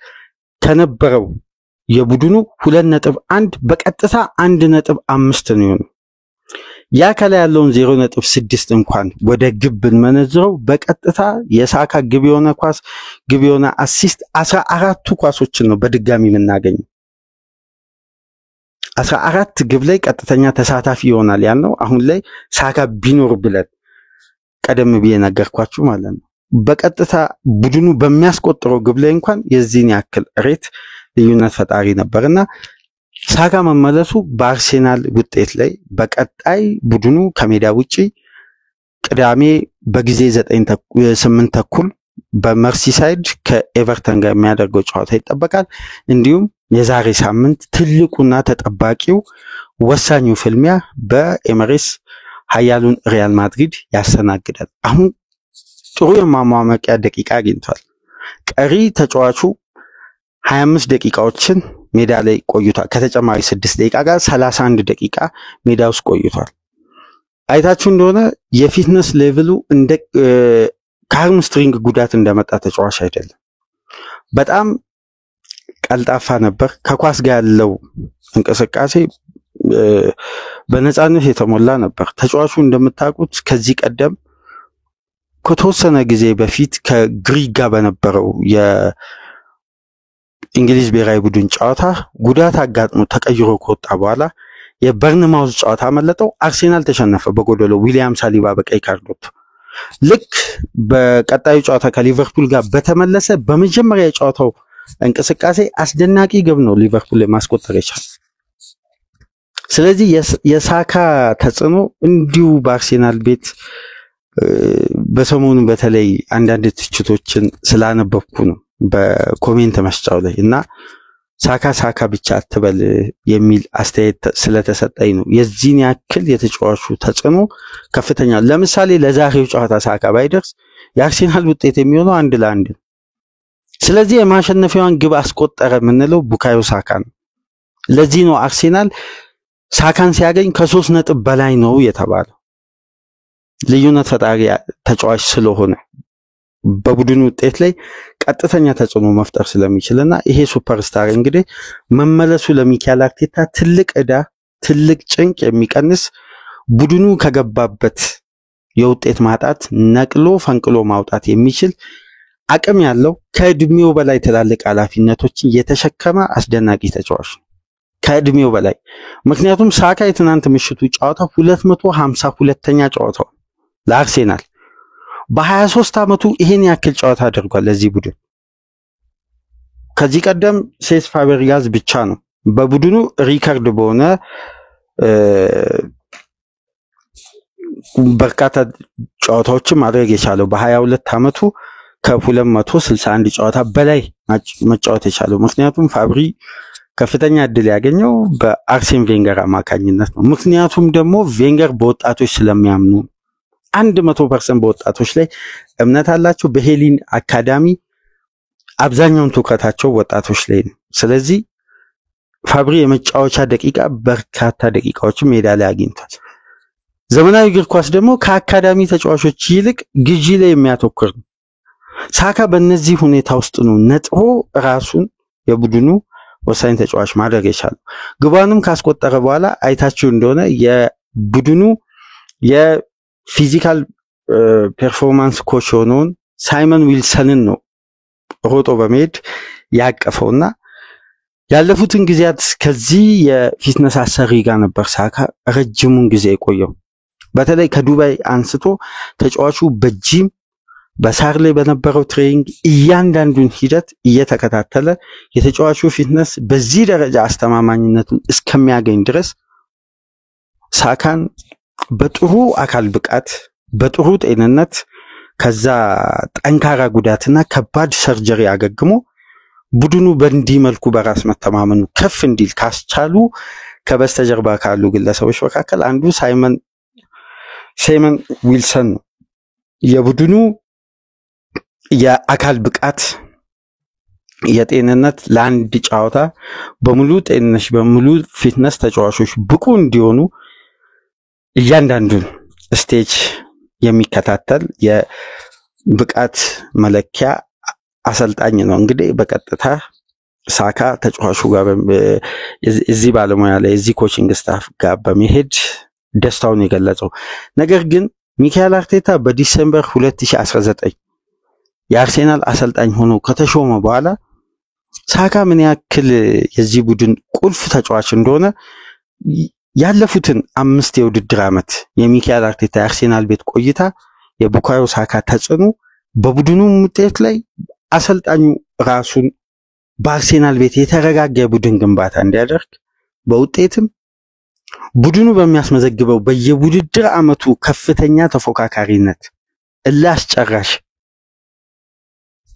ከነበረው የቡድኑ 2.1 በቀጥታ 1.5 ነው። ያ ከላይ ያለውን 0.6 እንኳን ወደ ግብ ብንመነዝረው በቀጥታ የሳካ ግብ የሆነ ኳስ ግብ የሆነ አሲስት 14 ኳሶችን ነው በድጋሚ የምናገኘው። 14 ግብ ላይ ቀጥተኛ ተሳታፊ ይሆናል ያልነው አሁን ላይ ሳካ ቢኖር ብለን ቀደም ብዬ ነገርኳችሁ ማለት ነው። በቀጥታ ቡድኑ በሚያስቆጥረው ግብ ላይ እንኳን የዚህን ያክል ሬት ልዩነት ፈጣሪ ነበርና ሳካ መመለሱ በአርሴናል ውጤት ላይ በቀጣይ ቡድኑ ከሜዳ ውጪ ቅዳሜ በጊዜ 8 ተኩል በመርሲሳይድ ከኤቨርተን ጋር የሚያደርገው ጨዋታ ይጠበቃል። እንዲሁም የዛሬ ሳምንት ትልቁና ተጠባቂው ወሳኙ ፍልሚያ በኤምሬትስ ኃያሉን ሪያል ማድሪድ ያስተናግዳል። አሁን ጥሩ የማሟሟቂያ ደቂቃ አግኝቷል። ቀሪ ተጫዋቹ 25 ደቂቃዎችን ሜዳ ላይ ቆይቷል። ከተጨማሪ 6 ደቂቃ ጋር 31 ደቂቃ ሜዳ ውስጥ ቆይቷል። አይታችሁ እንደሆነ የፊትነስ ሌቭሉ እንደ ከሃምስትሪንግ ጉዳት እንደመጣ ተጫዋች አይደለም። በጣም ቀልጣፋ ነበር። ከኳስ ጋር ያለው እንቅስቃሴ በነፃነት የተሞላ ነበር። ተጫዋቹ እንደምታውቁት ከዚህ ቀደም ከተወሰነ ጊዜ በፊት ከግሪክ ጋር በነበረው የእንግሊዝ ብሔራዊ ቡድን ጨዋታ ጉዳት አጋጥሞ ተቀይሮ ከወጣ በኋላ የበርንማውዝ ጨዋታ መለጠው። አርሴናል ተሸነፈ በጎደሎ ዊሊያም ሳሊባ በቀይ ካርድ ወጥቶ። ልክ በቀጣዩ ጨዋታ ከሊቨርፑል ጋር በተመለሰ በመጀመሪያ የጨዋታው እንቅስቃሴ አስደናቂ ግብ ነው ሊቨርፑል ማስቆጠር የቻለው። ስለዚህ የሳካ ተጽዕኖ እንዲሁ በአርሴናል ቤት በሰሞኑ በተለይ አንዳንድ ትችቶችን ስላነበብኩ ነው በኮሜንት መስጫው ላይ እና ሳካ ብቻ አትበል የሚል አስተያየት ስለተሰጠኝ ነው። የዚህን ያክል የተጫዋቹ ተጽዕኖ ከፍተኛ። ለምሳሌ ለዛሬው ጨዋታ ሳካ ባይደርስ የአርሴናል ውጤት የሚሆነው 1-1 ነው። ስለዚህ የማሸነፊያውን ግብ አስቆጠረ የምንለው ቡካዮ ሳካ ነው። ለዚህ ነው አርሴናል ሳካን ሲያገኝ ከ3 ነጥብ በላይ ነው የተባለው። ልዩነት ፈጣሪ ተጫዋች ስለሆነ በቡድኑ ውጤት ላይ ቀጥተኛ ተጽዕኖ መፍጠር ስለሚችልና ይሄ ሱፐርስታር እንግዲህ መመለሱ ለሚካኤል አርቴታ ትልቅ ዕዳ ትልቅ ጭንቅ የሚቀንስ ቡድኑ ከገባበት የውጤት ማጣት ነቅሎ ፈንቅሎ ማውጣት የሚችል አቅም ያለው ከእድሜው በላይ ትላልቅ ኃላፊነቶችን የተሸከመ አስደናቂ ተጫዋች ነው። ከእድሜው በላይ ምክንያቱም ሳካ የትናንት ምሽቱ ጨዋታ 252ኛ ጨዋታው ለአርሴናል በ23 ዓመቱ ይሄን ያክል ጨዋታ አድርጓል ለዚህ ቡድን። ከዚህ ቀደም ሴስ ፋብሪጋዝ ብቻ ነው በቡድኑ ሪካርድ በሆነ በርካታ ጨዋታዎችን ማድረግ የቻለው በ22 ዓመቱ ከ261 ጨዋታ በላይ መጫወት የቻለው። ምክንያቱም ፋብሪ ከፍተኛ እድል ያገኘው በአርሴን ቬንገር አማካኝነት ነው። ምክንያቱም ደግሞ ቬንገር በወጣቶች ስለሚያምኑ 100% በወጣቶች ላይ እምነት አላቸው። በሄሊን አካዳሚ አብዛኛውን ትኩረታቸው ወጣቶች ላይ ነው። ስለዚህ ፋብሪ የመጫወቻ ደቂቃ በርካታ ደቂቃዎችን ሜዳ ላይ አግኝቷል። ዘመናዊ እግር ኳስ ደግሞ ከአካዳሚ ተጫዋቾች ይልቅ ግዢ ላይ የሚያተኩር ነው። ሳካ በእነዚህ ሁኔታ ውስጥ ነው ነጥቦ ራሱን የቡድኑ ወሳኝ ተጫዋች ማድረግ የቻለው። ግባንም ካስቆጠረ በኋላ አይታችሁ እንደሆነ የቡድኑ የፊዚካል ፐርፎርማንስ ኮች ሆኖን ሳይመን ዊልሰንን ነው ሮጦ በመሄድ ያቀፈውና ያለፉትን ጊዜያት ከዚህ የፊትነስ አሰሪ ጋር ነበር ሳካ ረጅሙን ጊዜ የቆየው። በተለይ ከዱባይ አንስቶ ተጫዋቹ በጂም በሳር ላይ በነበረው ትሬኒንግ እያንዳንዱን ሂደት እየተከታተለ የተጫዋቹ ፊትነስ በዚህ ደረጃ አስተማማኝነቱን እስከሚያገኝ ድረስ ሳካን በጥሩ አካል ብቃት በጥሩ ጤንነት ከዛ ጠንካራ ጉዳትና ከባድ ሰርጀሪ አገግሞ ቡድኑ በእንዲህ መልኩ በራስ መተማመኑ ከፍ እንዲል ካስቻሉ ከበስተጀርባ ካሉ ግለሰቦች መካከል አንዱ ሳይመን ዊልሰን ነው። የቡድኑ የአካል ብቃት የጤንነት ለአንድ ጨዋታ በሙሉ ጤንነት በሙሉ ፊትነስ ተጫዋቾች ብቁ እንዲሆኑ እያንዳንዱን ስቴጅ የሚከታተል የብቃት መለኪያ አሰልጣኝ ነው። እንግዲህ በቀጥታ ሳካ ተጫዋቹ ጋር እዚህ ባለሙያ ላይ እዚህ ኮቺንግ ስታፍ ጋር በመሄድ ደስታውን የገለጸው ነገር ግን ሚካኤል አርቴታ በዲሴምበር 2019 የአርሴናል አሰልጣኝ ሆኖ ከተሾመ በኋላ ሳካ ምን ያክል የዚህ ቡድን ቁልፍ ተጫዋች እንደሆነ ያለፉትን 5 የውድድር ዓመት የሚካኤል አርቴታ የአርሴናል ቤት ቆይታ የቡካዮ ሳካ ተጽዕኖ በቡድኑ ውጤት ላይ አሰልጣኙ ራሱን በአርሴናል ቤት የተረጋጋ ቡድን ግንባታ እንዲያደርግ በውጤትም ቡድኑ በሚያስመዘግበው በየውድድር ዓመቱ ከፍተኛ ተፎካካሪነት እላስጨራሽ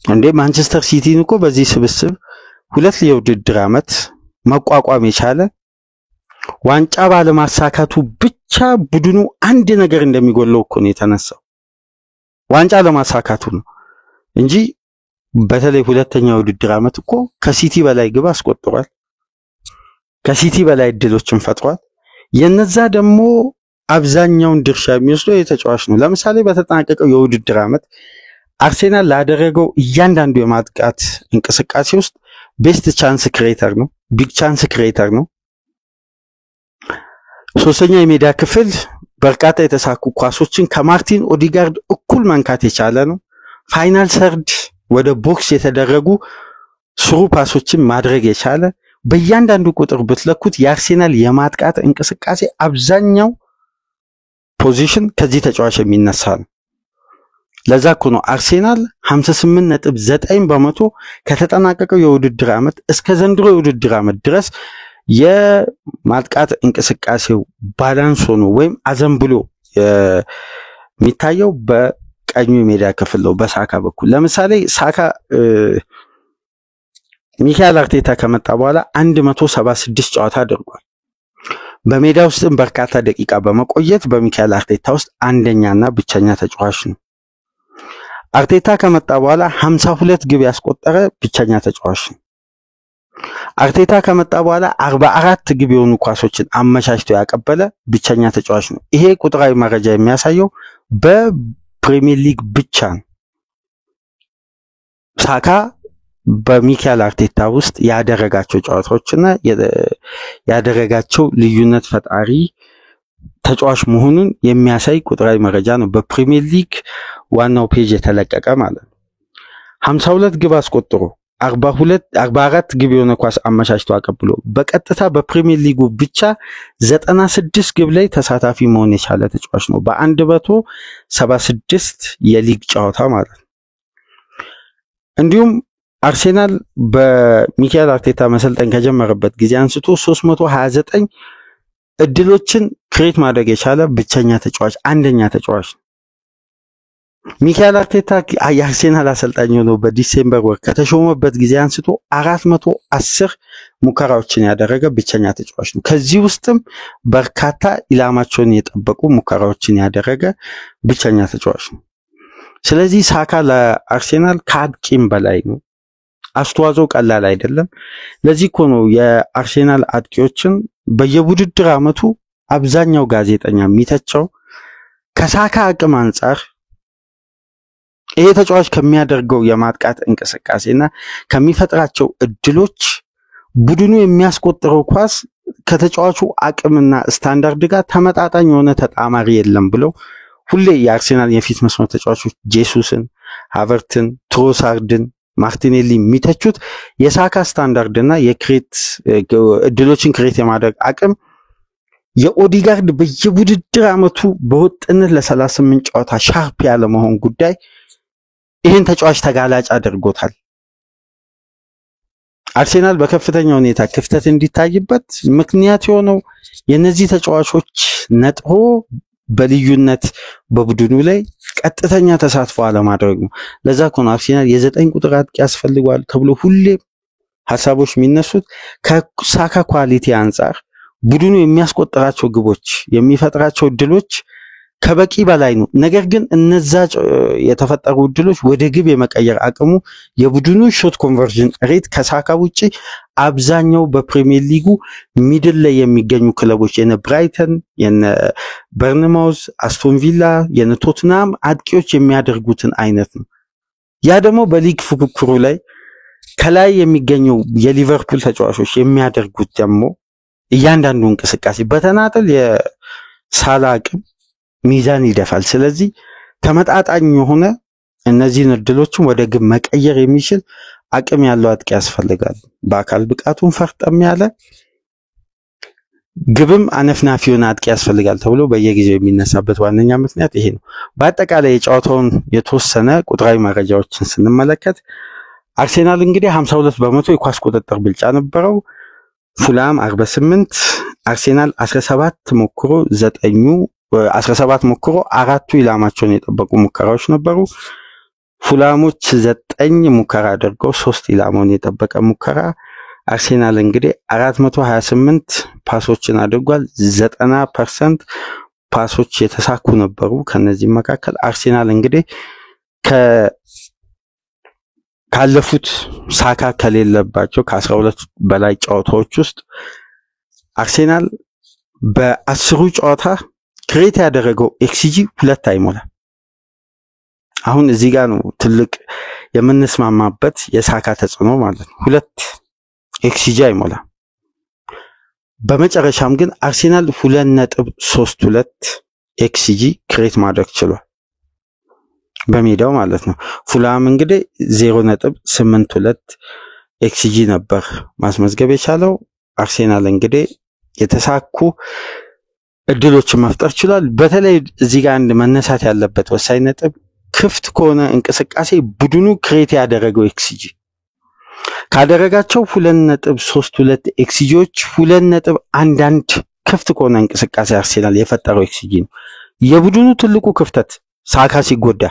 እንደ ማንቸስተር ሲቲን እኮ በዚህ ስብስብ 2 የውድድር ዓመት መቋቋም የቻለ ዋንጫ ባለማሳካቱ ብቻ ቡድኑ አንድ ነገር እንደሚጎለው እኮ ነው የተነሳው። ዋንጫ ለማሳካቱ ነው እንጂ በተለይ ሁለተኛው ውድድር ዓመት እኮ ከሲቲ በላይ ግብ አስቆጥሯል። ከሲቲ በላይ እድሎችን ፈጥሯል። የነዛ ደግሞ አብዛኛውን ድርሻ የሚወስደው የተጫዋች ነው። ለምሳሌ በተጠናቀቀው የውድድር ዓመት አርሴናል ላደረገው እያንዳንዱ የማጥቃት እንቅስቃሴ ውስጥ ቤስት ቻንስ ክሬተር ነው፣ ቢግ ቻንስ ክሬተር ነው። ሶስተኛ የሜዳ ክፍል በርካታ የተሳኩ ኳሶችን ከማርቲን ኦዲጋርድ እኩል መንካት የቻለ ነው። ፋይናል ሰርድ ወደ ቦክስ የተደረጉ ስሩ ፓሶችን ማድረግ የቻለ በእያንዳንዱ ቁጥር ብትለኩት የአርሴናል የማጥቃት እንቅስቃሴ አብዛኛው ፖዚሽን ከዚህ ተጫዋች የሚነሳ ነው። ለዛ እኮ ነው አርሴናል 58.9% ከተጠናቀቀው የውድድር ዓመት እስከ ዘንድሮ የውድድር ዓመት ድረስ የማጥቃት እንቅስቃሴው ባላንስ ሆኖ ወይም አዘንብሎ የሚታየው በቀኙ ሜዳ ክፍል ነው በሳካ በኩል። ለምሳሌ ሳካ ሚካኤል አርቴታ ከመጣ በኋላ 176 ጨዋታ አድርጓል። በሜዳ ውስጥም በርካታ ደቂቃ በመቆየት በሚካኤል አርቴታ ውስጥ አንደኛና ብቸኛ ተጫዋች ነው። አርቴታ ከመጣ በኋላ 52 ግብ ያስቆጠረ ብቸኛ ተጫዋች ነው። አርቴታ ከመጣ በኋላ 44 ግብ የሆኑ ኳሶችን አመቻችቶ ያቀበለ ብቸኛ ተጫዋች ነው። ይሄ ቁጥራዊ መረጃ የሚያሳየው በፕሪሚየር ሊግ ብቻ ነው። ሳካ በሚካኤል አርቴታ ውስጥ ያደረጋቸው ጨዋታዎችና ያደረጋቸው ልዩነት ፈጣሪ ተጫዋች መሆኑን የሚያሳይ ቁጥራዊ መረጃ ነው። በፕሪሚየር ሊግ ዋናው ፔጅ የተለቀቀ ማለት ነው። 52 ግብ አስቆጥሮ 44 ግብ የሆነ ኳስ አመቻችቶ አቀብሎ በቀጥታ በፕሪሚየር ሊጉ ብቻ 96 ግብ ላይ ተሳታፊ መሆን የቻለ ተጫዋች ነው በ176 የሊግ ጨዋታ ማለት ነው። እንዲሁም አርሴናል በሚካኤል አርቴታ መሰልጠን ከጀመረበት ጊዜ አንስቶ 329 እድሎችን ክሬት ማድረግ የቻለ ብቸኛ ተጫዋች አንደኛ ተጫዋች ነው። ሚካኤል አርቴታ የአርሴናል አሰልጣኝ ሆኖ በዲሴምበር ወር ከተሾመበት ጊዜ አንስቶ 410 ሙከራዎችን ያደረገ ብቸኛ ተጫዋች ነው። ከዚህ ውስጥም በርካታ ኢላማቸውን የጠበቁ ሙከራዎችን ያደረገ ብቸኛ ተጫዋች ነው። ስለዚህ ሳካ ለአርሴናል ከአጥቂም በላይ ነው። አስተዋጽኦ ቀላል አይደለም። ለዚህ እኮ ነው የአርሴናል አጥቂዎችን በየውድድር ዓመቱ አብዛኛው ጋዜጠኛ የሚተቸው ከሳካ አቅም አንፃር ይሄ ተጫዋች ከሚያደርገው የማጥቃት እንቅስቃሴና ከሚፈጥራቸው እድሎች ቡድኑ የሚያስቆጥረው ኳስ ከተጫዋቹ አቅምና ስታንዳርድ ጋር ተመጣጣኝ የሆነ ተጣማሪ የለም ብለው ሁሌ የአርሴናል የፊት መስመር ተጫዋቾች ጄሱስን፣ ሃቨርትን፣ ትሮሳርድን፣ ማርቲኔሊ የሚተቹት የሳካ ስታንዳርድና የክሬት እድሎችን ክሬት የማድረግ አቅም የኦዲጋርድ በየውድድር ዓመቱ በወጥነት ለ38 ጨዋታ ሻርፕ ያለ መሆን ጉዳይ ይሄን ተጫዋች ተጋላጭ አድርጎታል። አርሴናል በከፍተኛ ሁኔታ ክፍተት እንዲታይበት ምክንያት የሆነው የነዚህ ተጫዋቾች ነጥሮ በልዩነት በቡድኑ ላይ ቀጥተኛ ተሳትፎ አለማድረግ ነው። ለዛ ነው አርሴናል የ9 ቁጥር አጥቂ ያስፈልጋል ተብሎ ሁሌ ሐሳቦች የሚነሱት ከሳካ ኳሊቲ አንፃር ቡድኑ የሚያስቆጥራቸው ግቦች የሚፈጥራቸው ድሎች ከበቂ በላይ ነው። ነገር ግን እነዛ የተፈጠሩ ድሎች ወደ ግብ የመቀየር አቅሙ የቡድኑ ሾት ኮንቨርዥን ሬት ከሳካ ውጪ አብዛኛው በፕሪሚየር ሊጉ ሚድል ላይ የሚገኙ ክለቦች የነ ብራይተን፣ የነ በርንማውዝ፣ አስቶን ቪላ፣ የነ ቶትናም አጥቂዎች የሚያደርጉትን አይነት ነው። ያ ደግሞ በሊግ ፉክክሩ ላይ ከላይ የሚገኘው የሊቨርፑል ተጫዋቾች የሚያደርጉት ደግሞ እያንዳንዱ እንቅስቃሴ በተናጠል የሳላ አቅም ሚዛን ይደፋል። ስለዚህ ተመጣጣኝ የሆነ እነዚህን እድሎችን ወደ ግብ መቀየር የሚችል አቅም ያለው አጥቂ ያስፈልጋል። በአካል ብቃቱን ፈርጠም ያለ ግብም አነፍናፊ የሆነ አጥቂ ያስፈልጋል ተብሎ በየጊዜው የሚነሳበት ዋነኛ ምክንያት ይሄ ነው። በአጠቃላይ የጨዋታውን የተወሰነ ቁጥራዊ መረጃዎችን ስንመለከት አርሴናል እንግዲህ 52% የኳስ ቁጥጥር ብልጫ ነበረው። ፉላም 48፣ አርሴናል 17 ሞክሮ 17 ሞክሮ 4ቱ ኢላማቸውን የጠበቁ ሙከራዎች ነበሩ። ፉላሞች 9 ሙከራ አድርገው 3 ኢላማውን የጠበቀ ሙከራ። አርሴናል እንግዲህ 428 ፓሶችን አድርጓል። 90% ፓሶች የተሳኩ ነበሩ። ከነዚህ መካከል አርሴናል እንግዲህ ካለፉት ሳካ ከሌለባቸው ከ12 በላይ ጨዋታዎች ውስጥ አርሴናል በ10ሩ ጨዋታ ክሬት ያደረገው ኤክስጂ 2 አይሞላ። አሁን እዚህ ጋር ነው ትልቅ የምንስማማበት የሳካ ተጽዕኖ ማለት ነው። 2 ኤክስጂ አይሞላ። በመጨረሻም ግን አርሴናል 2.32 ኤክስጂ ክሬት ማድረግ ችሏል በሜዳው ማለት ነው። ፉላም እንግዲህ 0.82 ኤክስጂ ነበር ማስመዝገብ የቻለው። አርሴናል እንግዲህ የተሳኩ እድሎችን መፍጠር ችሏል። በተለይ እዚህ ጋር አንድ መነሳት ያለበት ወሳኝ ነጥብ ክፍት ከሆነ እንቅስቃሴ ቡድኑ ክሬት ያደረገው ኤክስጂ ካደረጋቸው 2.32 ኤክስጂዎች 2.11 ክፍት ከሆነ እንቅስቃሴ አርሴናል የፈጠረው ኤክስጂ ነው። የቡድኑ ትልቁ ክፍተት ሳካ ሲጎዳ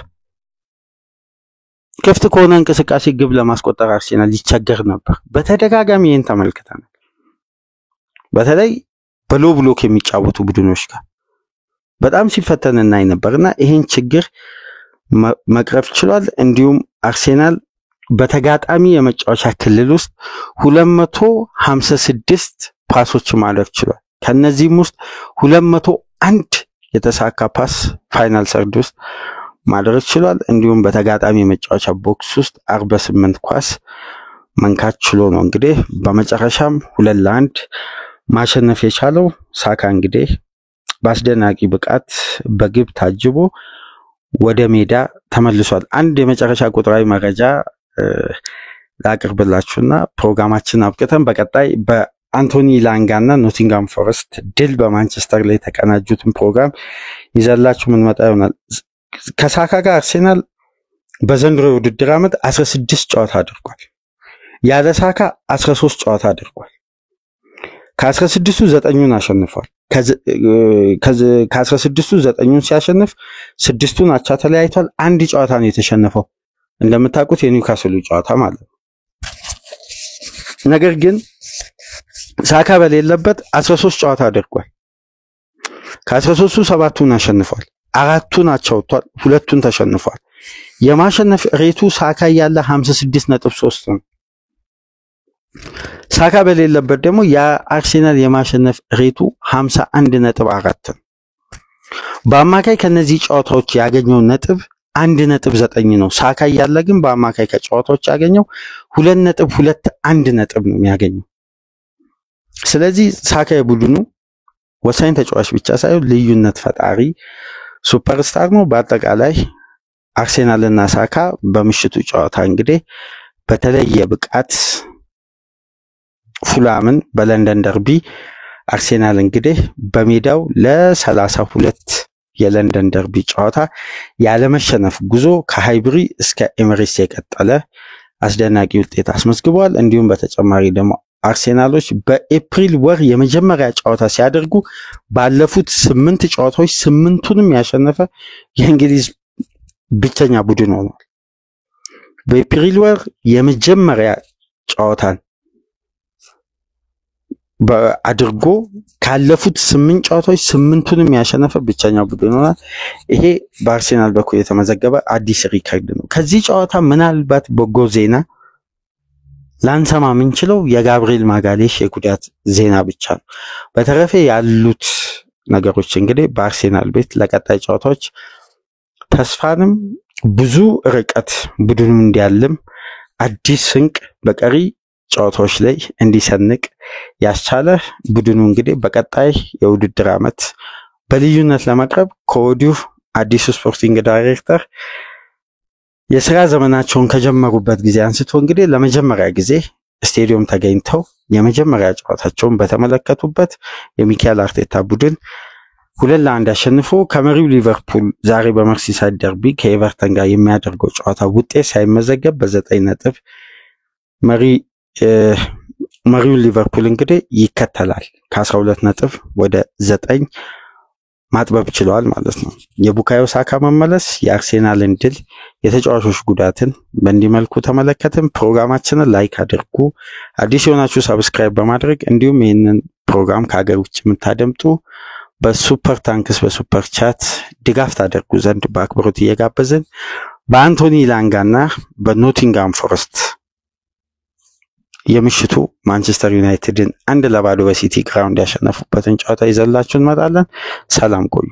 ክፍት ከሆነ እንቅስቃሴ ግብ ለማስቆጠር አርሴናል ይቸገር ነበር። በተደጋጋሚ ይህን ተመልክተናል። በተለይ በሎ ብሎክ የሚጫወቱ ቡድኖች ጋር በጣም ሲፈተን እናይ ነበርና ይሄን ችግር መቅረፍ ችሏል። እንዲሁም አርሴናል በተጋጣሚ የመጫወቻ ክልል ውስጥ 256 ፓሶች ማድረግ ችሏል። ከነዚህም ውስጥ 201 የተሳካ ፓስ ፋይናል ሰርድ ውስጥ ማድረግ ችሏል። እንዲሁም በተጋጣሚ የመጫወቻ ቦክስ ውስጥ 48 ኳስ መንካት ችሎ ነው እንግዲህ በመጨረሻም 2-1 ማሸነፍ የቻለው። ሳካ እንግዲህ በአስደናቂ ብቃት በግብ ታጅቦ ወደ ሜዳ ተመልሷል። አንድ የመጨረሻ ቁጥራዊ መረጃ ላቅርብላችሁና ፕሮግራማችን አብቅተን በቀጣይ በአንቶኒ ላንጋና ኖቲንጋም ፎረስት ድል በማንቸስተር ላይ ተቀናጁትን ፕሮግራም ይዘላችሁ ምን መጣ ይሆናል። ከሳካ ጋር አርሴናል በዘንድሮ የውድድር ዓመት 16 ጨዋታ አድርጓል። ያለ ሳካ 13 ጨዋታ አድርጓል። ከ16ቱ 9ን አሸንፏል። ከ16ቱ 9ን ሲያሸንፍ 6ቱን አቻ ተለያይቷል። አንድ ጨዋታ ነው የተሸነፈው እንደምታውቁት የኒውካስሉ ጨዋታ ማለት ነው። ነገር ግን ሳካ በሌለበት 13 ጨዋታ አድርጓል። ከ13ቱ 7ቱን አሸንፏል። 4ቱን አቻ ወጥቷል። 2ቱን ተሸንፏል። የማሸነፍ ሬቱ ሳካ ያለ 56.3 ነው። ሳካ በሌለበት ደግሞ የአርሴናል የማሸነፍ ሬቱ 51.4 ነው። በአማካይ ከነዚህ ጨዋታዎች ያገኘው ነጥብ 1.9 ነው። ሳካ ያለ ግን በአማካይ ከጨዋታዎች ያገኘው 2.21 ነጥብ ነው የሚያገኘው። ስለዚህ ሳካ የቡድኑ ወሳኝ ተጫዋች ብቻ ሳይሆን ልዩነት ፈጣሪ ሱፐርስታር ነው። በአጠቃላይ አርሴናልና ሳካ በምሽቱ ጨዋታ እንግዲህ በተለየ ብቃት ፉላምን በለንደን ደርቢ አርሴናል እንግዲህ በሜዳው ለ32 የለንደን ደርቢ ጨዋታ ያለመሸነፍ ጉዞ ከሃይብሪ እስከ ኤሚሬትስ የቀጠለ አስደናቂ ውጤት አስመዝግቧል። እንዲሁም በተጨማሪ ደግሞ አርሴናሎች በኤፕሪል ወር የመጀመሪያ ጨዋታ ሲያደርጉ ባለፉት 8 ጨዋታዎች 8ቱንም ያሸነፈ የእንግሊዝ ብቸኛ ቡድን ሆኗል። በኤፕሪል ወር የመጀመሪያ ጨዋታን አድርጎ ካለፉት 8 ጨዋታዎች 8ቱንም ያሸነፈ ብቸኛው ቡድን ሆኗል። ይሄ በአርሴናል በኩል የተመዘገበ አዲስ ሪከርድ ነው። ከዚህ ጨዋታ ምናልባት በጎ ዜና ላንሰማ የምንችለው የጋብሪኤል ማጋሌሽ የጉዳት ዜና ብቻ ነው። በተረፈ ያሉት ነገሮች እንግዲህ በአርሴናል ቤት ለቀጣይ ጨዋታዎች ተስፋንም ብዙ ርቀት ቡድኑ እንዲያልም አዲስ ስንቅ በቀሪ ጨዋታዎች ላይ እንዲሰንቅ ያስቻለ ቡድኑ እንግዲህ በቀጣይ የውድድር ዓመት በልዩነት ለማቅረብ ከወዲሁ አዲሱ ስፖርቲንግ ዳይሬክተር የሥራ ዘመናቸውን ከጀመሩበት ጊዜ አንስቶ እንግዲህ ለመጀመሪያ ጊዜ ስቴዲየም ተገኝተው የመጀመሪያ ጨዋታቸውን በተመለከቱበት የሚካኤል አርቴታ ቡድን 2-1 አሸንፎ ከመሪው ሊቨርፑል ዛሬ በመርሲሳይድ ደርቢ ከኤቨርተን ጋር የሚያደርገው ጨዋታ ውጤት ሳይመዘገብ በ9 ነጥብ መሪው ሊቨርፑል እንግዲህ ይከተላል። ከ12 ነጥብ ወደ 9 ማጥበብ ችለዋል ማለት ነው። የቡካዮ ሳካ መመለስ፣ የአርሴናልን ድል፣ የተጫዋቾች ጉዳትን በእንዲህ መልኩ ተመለከትን። ፕሮግራማችንን ላይክ አድርጉ። አዲስ የሆናችሁ ሰብስክራይብ በማድረግ እንዲሁም ይህንን ፕሮግራም ከሀገር ውጭ የምታደምጡ በሱፐር ታንክስ በሱፐር ቻት ድጋፍ ታደርጉ ዘንድ በአክብሮት እየጋበዝን በአንቶኒ ላንጋና በኖቲንጋም ፎረስት የምሽቱ ማንቸስተር ዩናይትድን 1-0 በሲቲ ግራውንድ ያሸነፉበትን ጨዋታ ይዘላችሁ እንመጣለን። ሰላም ቆዩ።